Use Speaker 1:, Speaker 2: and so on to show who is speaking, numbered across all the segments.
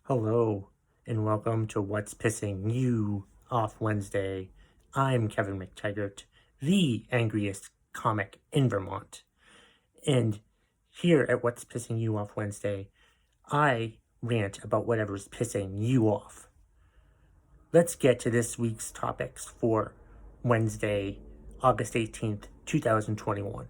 Speaker 1: Hello, and welcome to What's Pissing You Off Wednesday. I'm Kevin McTaggart, the angriest comic in Vermont. And here at What's Pissing You Off Wednesday, I rant about whatever's pissing you off. Let's get to this week's topics for Wednesday, August 18th, 2021.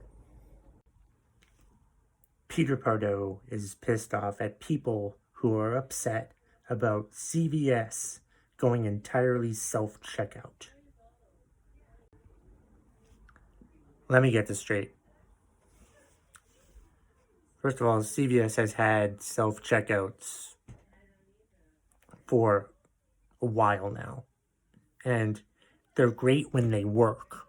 Speaker 1: Peter Pardo is pissed off at people who are upset about CVS going entirely self-checkout. Let me get this straight. First of all, CVS has had self-checkouts for a while now, and they're great when they work.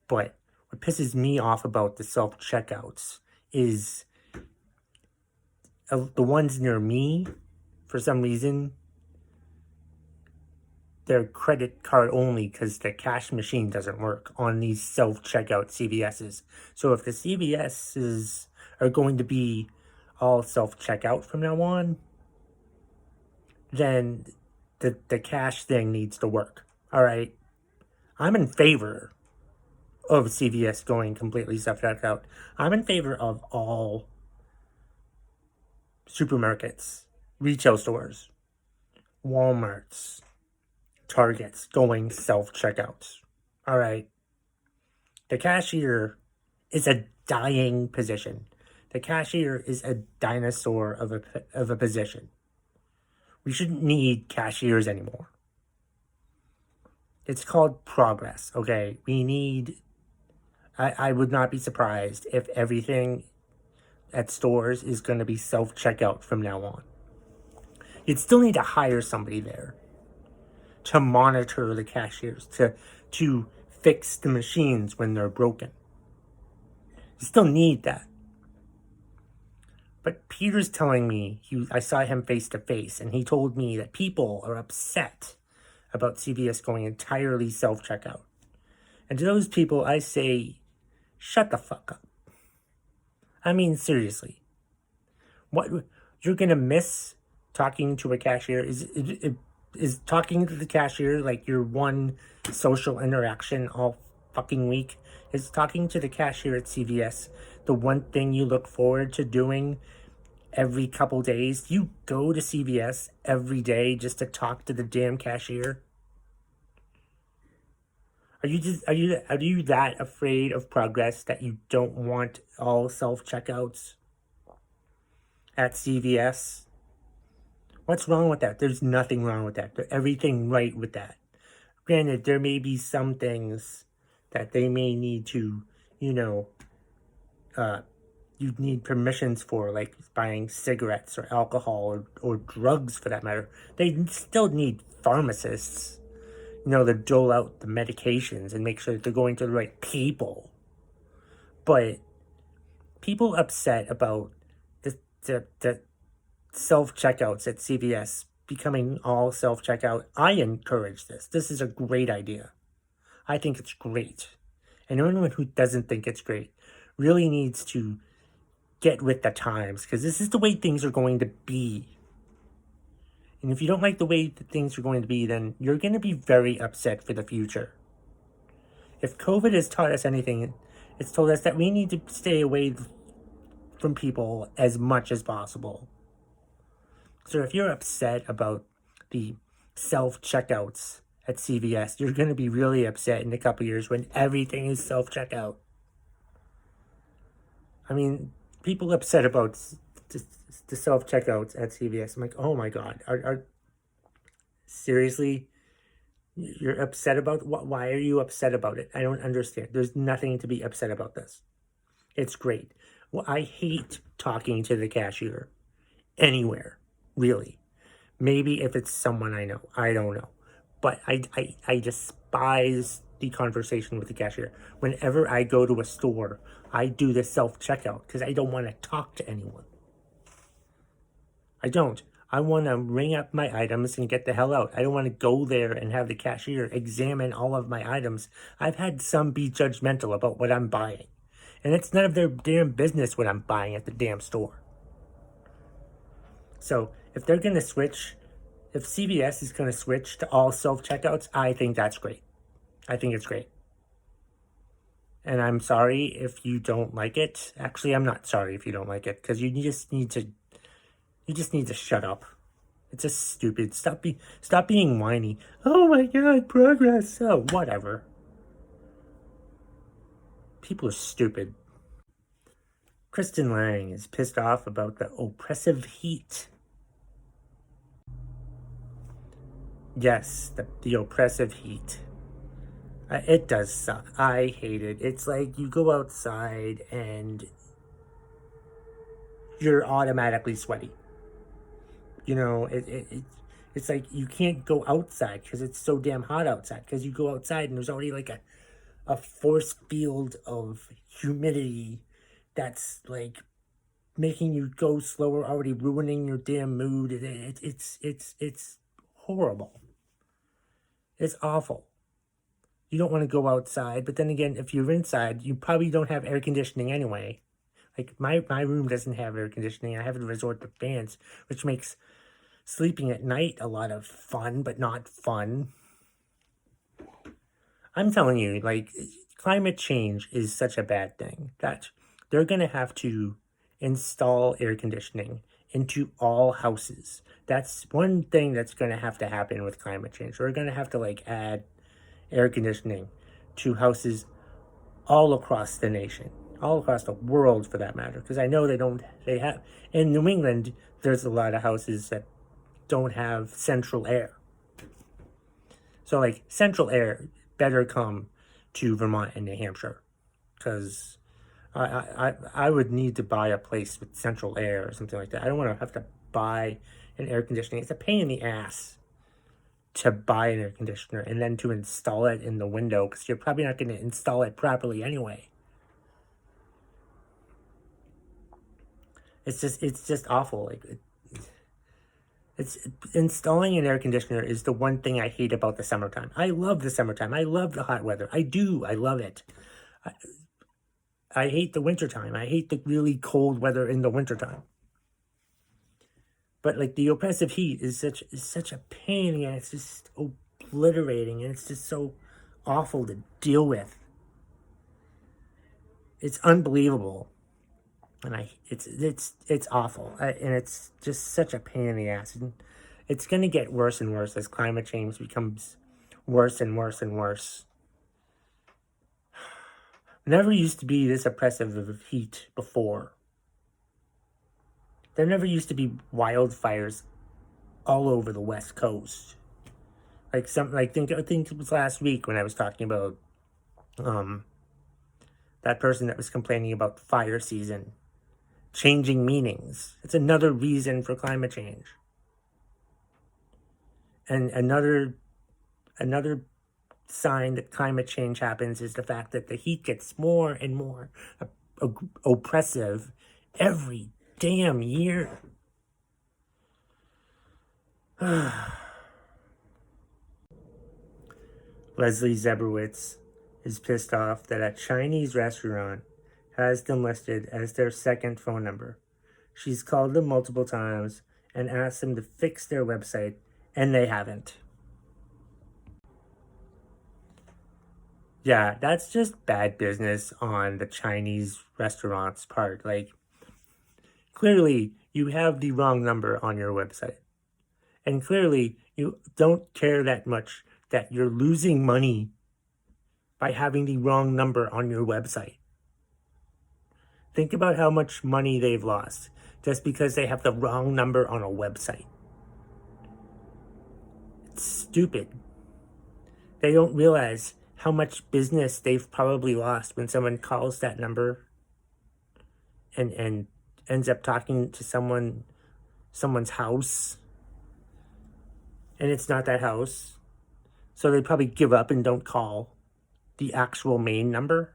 Speaker 1: But what pisses me off about the self-checkouts is the ones near me, for some reason, they're credit card only because the cash machine doesn't work on these self-checkout CVS's. So if the CVS's are going to be all self-checkout from now on, then the cash thing needs to work. All right? I'm in favor of CVS going completely self-checkout. I'm in favor of all supermarkets, retail stores, Walmarts, Targets going self-checkouts. All right. The cashier is a dying position. The cashier is a dinosaur of a position. We shouldn't need cashiers anymore. It's called progress, okay? I would not be surprised if everything at stores is going to be self-checkout from now on. You'd still need to hire somebody there to monitor the cashiers, to fix the machines when they're broken. You still need that. But Peter's telling me, I saw him face to face, and he told me that people are upset about CVS going entirely self-checkout. And to those people, I say, shut the fuck up. I mean, seriously. What, you're gonna miss talking to a cashier? Is talking to the cashier like your one social interaction all fucking week? Is talking to the cashier at CVS the one thing you look forward to doing every couple days? Do you go to CVS every day just to talk to the damn cashier? Are you that afraid of progress that you don't want all self-checkouts at CVS? What's wrong with that? There's nothing wrong with that. There's everything right with that. Granted, there may be some things that they may need to, you need permissions for, like buying cigarettes or alcohol or drugs for that matter. They still need pharmacists, to dole out the medications and make sure that they're going to the right people. But people upset about the self-checkouts at CVS becoming all self-checkout. I encourage this. This is a great idea. I think it's great. And anyone who doesn't think it's great really needs to get with the times, because this is the way things are going to be. And if you don't like the way that things are going to be, then you're going to be very upset for the future. If COVID has taught us anything, it's told us that we need to stay away from people as much as possible. So if you're upset about the self-checkouts at CVS, you're going to be really upset in a couple years when everything is self-checkout. I mean, people upset about the self-checkouts at CVS. I'm like, oh my God, seriously? You're upset about what? Why are you upset about it? I don't understand. There's nothing to be upset about this. It's great. Well, I hate talking to the cashier anywhere, really. Maybe if it's someone I know, I don't know. But I despise the conversation with the cashier. Whenever I go to a store, I do the self-checkout because I don't want to talk to anyone. I don't. I want to ring up my items and get the hell out. I don't want to go there and have the cashier examine all of my items. I've had some be judgmental about what I'm buying. And it's none of their damn business what I'm buying at the damn store. So If they're going to switch, if CVS is going to switch to all self-checkouts, I think that's great. I think it's great. And I'm sorry if you don't like it. Actually, I'm not sorry if you don't like it, because you just need to shut up. It's just stupid. Stop being whiny. Oh my god, progress. Oh, whatever. People are stupid. Kristen Lang is pissed off about the oppressive heat. Yes, the oppressive heat. It does suck. I hate it. It's like you go outside and you're automatically sweaty. You know, it's like you can't go outside because it's so damn hot outside. Because you go outside and there's already like a force field of humidity that's like making you go slower, already ruining your damn mood. It's horrible. It's awful. You don't want to go outside, but then again, if you're inside, you probably don't have air conditioning anyway. Like my room doesn't have air conditioning. I have to resort to fans, which makes sleeping at night a lot of fun, but not fun. I'm telling you, like, climate change is such a bad thing that they're going to have to install air conditioning into all houses. That's one thing that's going to have to happen with climate change. We're going to have to, like, add air conditioning to houses all across the nation, all across the world for that matter. Because I know they have, in New England, there's a lot of houses that don't have central air. So, like, central air better come to Vermont and New Hampshire, because I would need to buy a place with central air or something like that. I don't want to have to buy an air conditioning. It's a pain in the ass to buy an air conditioner and then to install it in the window, because you're probably not going to install it properly anyway. It's just awful. Like, it's installing an air conditioner is the one thing I hate about the summertime. I love the summertime. I love the hot weather. I do. I love it. I hate the wintertime. I hate the really cold weather in the wintertime. But like the oppressive heat is such a pain in the ass. It's just obliterating, and it's just so awful to deal with. It's unbelievable. And it's awful, and it's just such a pain in the ass. And it's going to get worse and worse as climate change becomes worse and worse and worse. Never used to be this oppressive of heat before. There never used to be wildfires all over the West Coast. I think it was last week when I was talking about that person that was complaining about fire season changing meanings. It's another reason for climate change. And another sign that climate change happens is the fact that the heat gets more and more oppressive every damn year. Leslie Zebrowitz is pissed off that a Chinese restaurant has them listed as their second phone number. She's called them multiple times and asked them to fix their website, and they haven't. Yeah, that's just bad business on the Chinese restaurant's part. Like, clearly, you have the wrong number on your website. And clearly, you don't care that much that you're losing money by having the wrong number on your website. Think about how much money they've lost just because they have the wrong number on a website. It's stupid. They don't realize how much business they've probably lost when someone calls that number and ends up talking to someone's house, and it's not that house. So they probably give up and don't call the actual main number.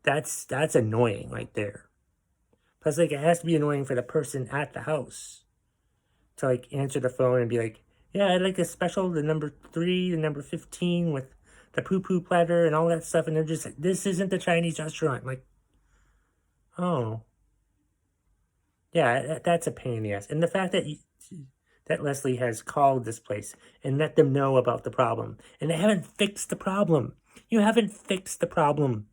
Speaker 1: That's annoying right there. Plus, like, it has to be annoying for the person at the house to, like, answer the phone and be like, yeah, I'd like a special, the number 3, the number 15 with the poo-poo platter and all that stuff. And they're just like, this isn't the Chinese restaurant. Like, oh. Yeah, that's a pain in the ass. And the fact that that Leslie has called this place and let them know about the problem, and they haven't fixed the problem. You haven't fixed the problem.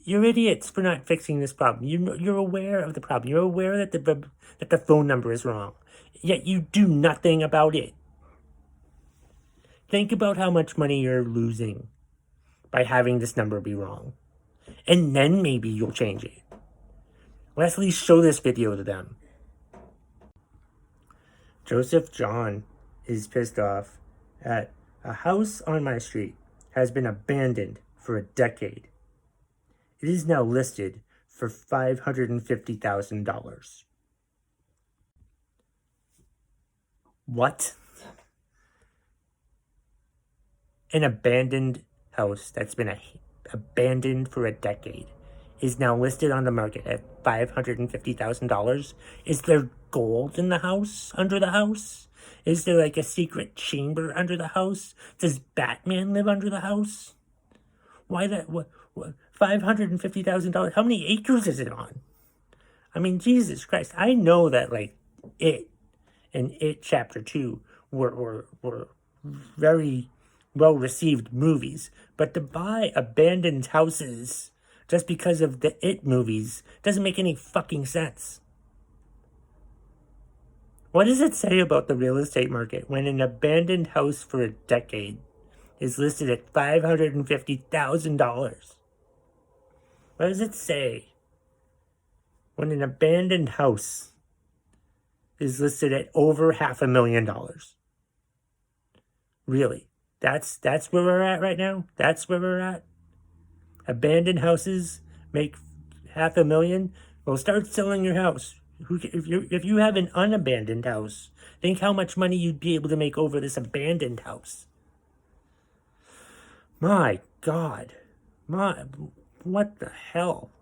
Speaker 1: You're idiots for not fixing this problem. You're aware of the problem. You're aware that the phone number is wrong, yet you do nothing about it. Think about how much money you're losing by having this number be wrong, and then maybe you'll change it. Leslie, show this video to them. Joseph John is pissed off at a house on my street has been abandoned for a decade. It is now listed for $550,000. What? An abandoned house that's been abandoned for a decade is now listed on the market at $550,000. Is there gold in the house, under the house? Is there like a secret chamber under the house? Does Batman live under the house? Why that? What $550,000? How many acres is it on? I mean, Jesus Christ! I know that like It and It Chapter 2 were very well received movies, but to buy abandoned houses just because of the It movies doesn't make any fucking sense. What does it say about the real estate market when an abandoned house for a decade is listed at $550,000? What does it say when an abandoned house is listed at over $500,000? Really? That's where we're at right now? That's where we're at? Abandoned houses make $500,000? Well, start selling your house. If you have an unabandoned house, think how much money you'd be able to make over this abandoned house. My God. What the hell?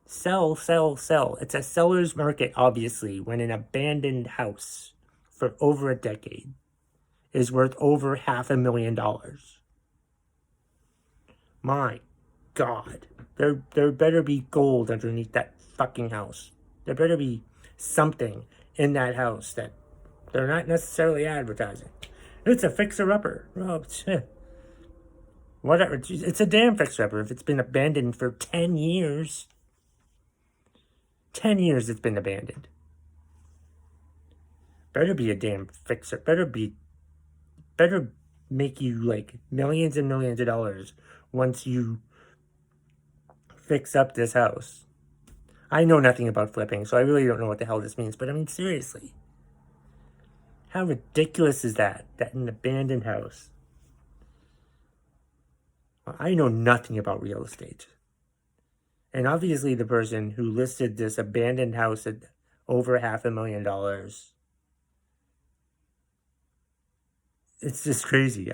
Speaker 1: Sell, sell, sell. It's a seller's market, obviously, when an abandoned house for over a decade is worth over $500,000. My God. There better be gold underneath that fucking house. There better be something in that house that they're not necessarily advertising. It's a fixer-upper. Oh, whatever. It's a damn fixer-upper if it's been abandoned for 10 years. 10 years it's been abandoned. Better be a damn fixer. Better make you like millions and millions of dollars once you fix up this house. I know nothing about flipping, so I really don't know what the hell this means, but I mean, seriously. How ridiculous is that an abandoned house? I know nothing about real estate. And obviously the person who listed this abandoned house at over $500,000, it's just crazy.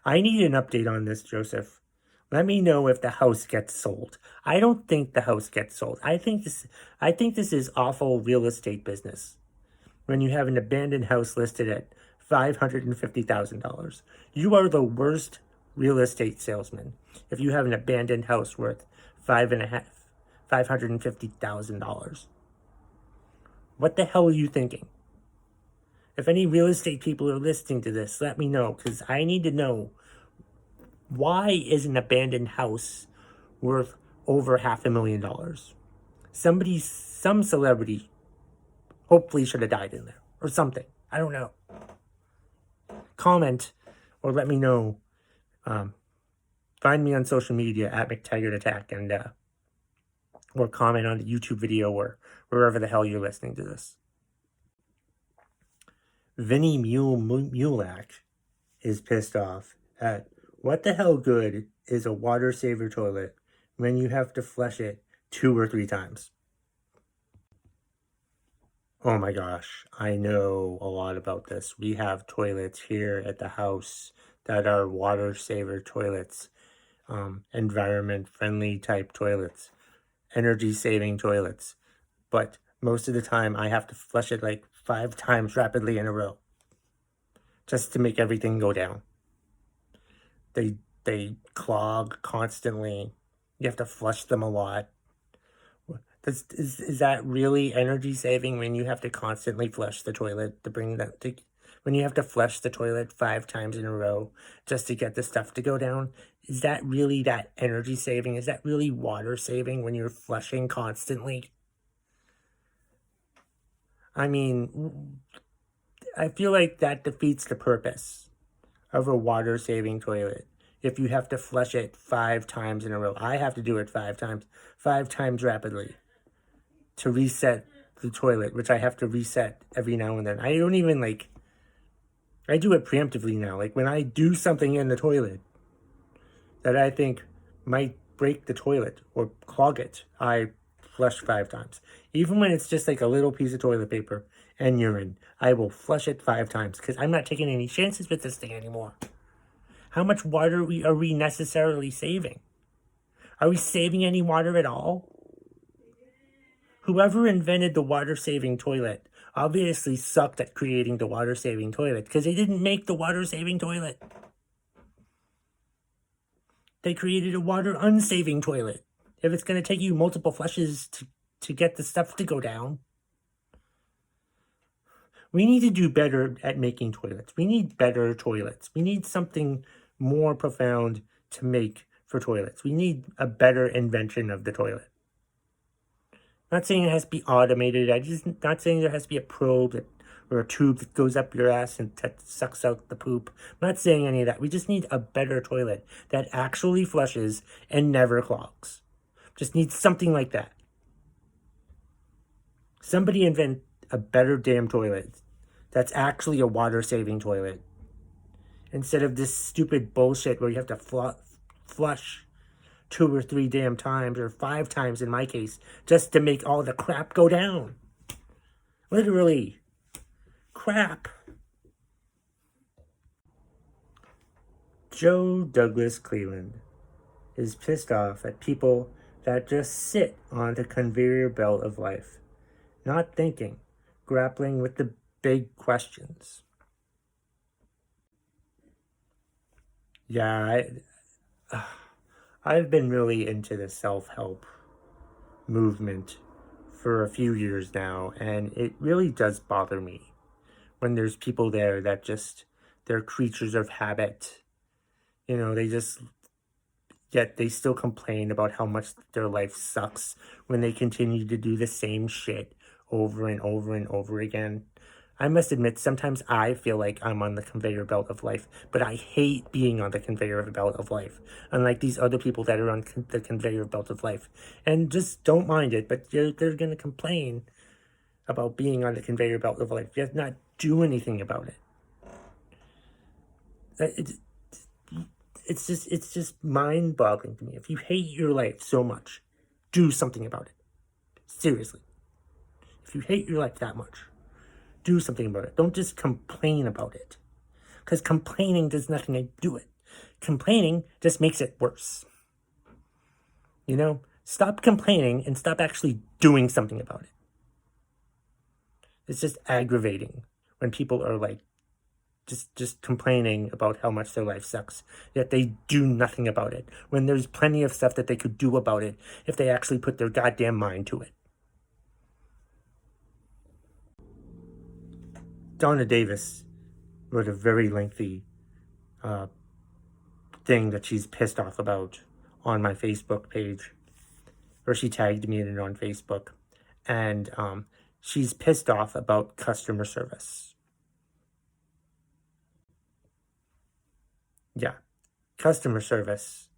Speaker 1: I need an update on this, Joseph. Let me know if the house gets sold. I don't think the house gets sold. I think this is awful real estate business. When you have an abandoned house listed at $550,000. You are the worst real estate salesman if you have an abandoned house worth $550,000. What the hell are you thinking? If any real estate people are listening to this, let me know, because I need to know, why is an abandoned house worth over $500,000? Some celebrity hopefully should have died in there or something. I don't know. Comment or let me know. Find me on social media at McTaggart Attack, and or comment on the YouTube video or wherever the hell you're listening to this. Vinny Mulak is pissed off at what the hell good is a water saver toilet when you have to flush it 2 or 3 times? Oh my gosh, I know a lot about this. We have toilets here at the house that are water saver toilets, environment friendly type toilets, energy saving toilets. But most of the time I have to flush it like 5 times rapidly in a row just to make everything go down. They clog constantly. You have to flush them a lot. Is that really energy saving when you have to constantly flush the toilet when you have to flush the toilet 5 times in a row just to get the stuff to go down? Is that really that energy saving? Is that really water saving when you're flushing constantly? I mean, I feel like that defeats the purpose of a water saving toilet. If you have to flush it 5 times in a row, I have to do it 5 times rapidly to reset the toilet, which I have to reset every now and then. I don't even I do it preemptively now. Like when I do something in the toilet that I think might break the toilet or clog it, I flush 5 times. Even when it's just like a little piece of toilet paper and urine, I will flush it 5 times because I'm not taking any chances with this thing anymore. How much water are we necessarily saving? Are we saving any water at all? Whoever invented the water-saving toilet obviously sucked at creating the water-saving toilet because they didn't make the water-saving toilet. They created a water-unsaving toilet. If it's going to take you multiple flushes to get the stuff to go down. We need to do better at making toilets. We need better toilets. We need something more profound to make for toilets. We need a better invention of the toilet. Not saying it has to be automated. I'm just not saying there has to be a probe or a tube that goes up your ass and that sucks out the poop. I'm not saying any of that. We just need a better toilet that actually flushes and never clogs. Just need something like that. Somebody invent a better damn toilet that's actually a water-saving toilet. Instead of this stupid bullshit where you have to flush 2 or 3 damn times, or 5 times in my case, just to make all the crap go down. Literally. Crap. Joe Douglas Cleveland is pissed off at people that just sit on the conveyor belt of life, not thinking, grappling with the big questions. Yeah, I've been really into the self-help movement for a few years now, and it really does bother me when there's people there that just, they're creatures of habit. You know, yet they still complain about how much their life sucks when they continue to do the same shit over and over and over again. I must admit, sometimes I feel like I'm on the conveyor belt of life, but I hate being on the conveyor belt of life, unlike these other people that are on the conveyor belt of life. And just don't mind it, but they're going to complain about being on the conveyor belt of life, yet not do anything about it. It's just mind-boggling to me. If you hate your life so much, do something about it. Seriously. If you hate your life that much, do something about it. Don't just complain about it. Because complaining does nothing to do it. Complaining just makes it worse. You know? Stop complaining and stop actually doing something about it. It's just aggravating when people are like, just complaining about how much their life sucks, yet they do nothing about it, when there's plenty of stuff that they could do about it if they actually put their goddamn mind to it. Donna Davis wrote a very lengthy thing that she's pissed off about on my Facebook page, or she tagged me in it on Facebook, and she's pissed off about customer service. Yeah, customer service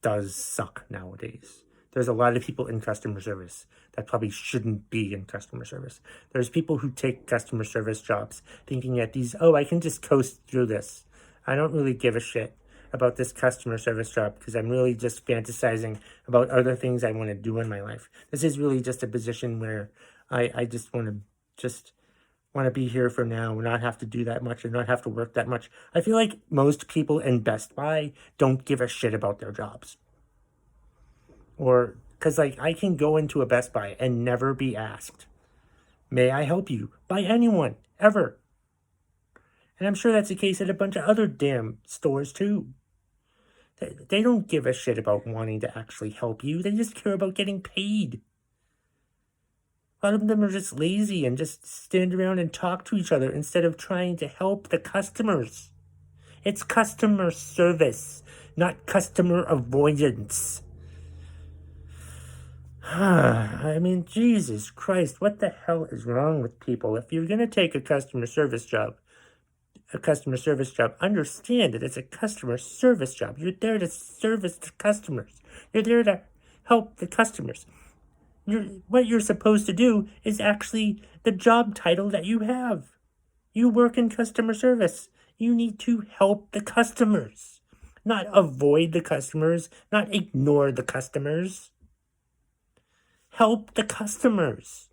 Speaker 1: does suck nowadays. There's a lot of people in customer service that probably shouldn't be in customer service. There's people who take customer service jobs thinking that I can just coast through this. I don't really give a shit about this customer service job because I'm really just fantasizing about other things I want to do in my life. This is really just a position where I just want to be here for now and not have to do that much and not have to work that much. I feel like most people in Best Buy don't give a shit about their jobs. Or, because I can go into a Best Buy and never be asked, may I help you? By anyone, ever. And I'm sure that's the case at a bunch of other damn stores too. They don't give a shit about wanting to actually help you. They just care about getting paid. A lot of them are just lazy and just stand around and talk to each other instead of trying to help the customers. It's customer service, not customer avoidance. I mean, Jesus Christ, what the hell is wrong with people? If you're going to take a customer service job, understand that it's a customer service job. You're there to service the customers. You're there to help the customers. What you're supposed to do is actually the job title that you have. You work in customer service. You need to help the customers, not avoid the customers, not ignore the customers. Help the customers.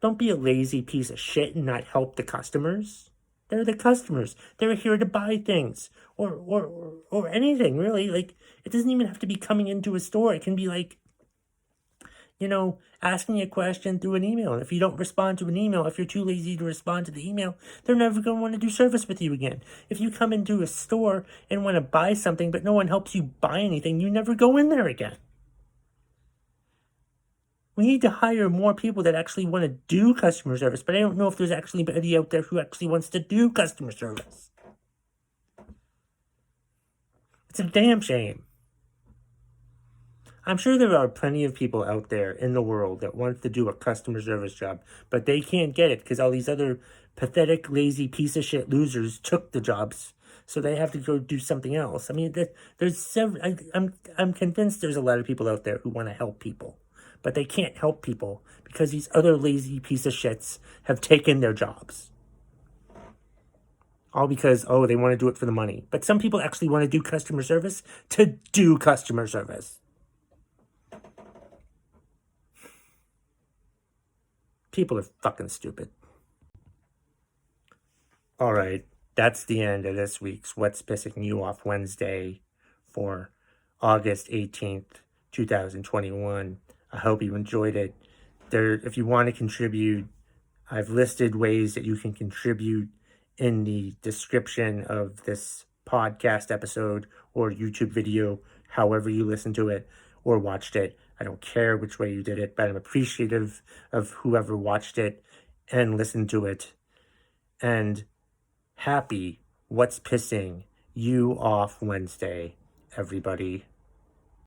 Speaker 1: Don't be a lazy piece of shit and not help the customers. They're the customers. They're here to buy things or anything, really. Like, it doesn't even have to be coming into a store. It can be like, asking a question through an email. And if you don't respond to an email, if you're too lazy to respond to the email, they're never going to want to do service with you again. If you come into a store and want to buy something, but no one helps you buy anything, you never go in there again. We need to hire more people that actually want to do customer service, but I don't know if there's actually anybody out there who actually wants to do customer service. It's a damn shame. I'm sure there are plenty of people out there in the world that want to do a customer service job, but they can't get it because all these other pathetic, lazy piece of shit losers took the jobs, so they have to go do something else. I mean, there's several. I'm convinced there's a lot of people out there who want to help people, but they can't help people because these other lazy piece of shits have taken their jobs. All because, they want to do it for the money. But some people actually want to do customer service to do customer service. People are fucking stupid. All right, that's the end of this week's What's Pissing You Off Wednesday for August 18th, 2021. I hope you enjoyed it. If you want to contribute, I've listed ways that you can contribute in the description of this podcast episode or YouTube video, however you listen to it or watched it. I don't care which way you did it, but I'm appreciative of whoever watched it and listened to it. And happy What's Pissing You Off Wednesday, everybody.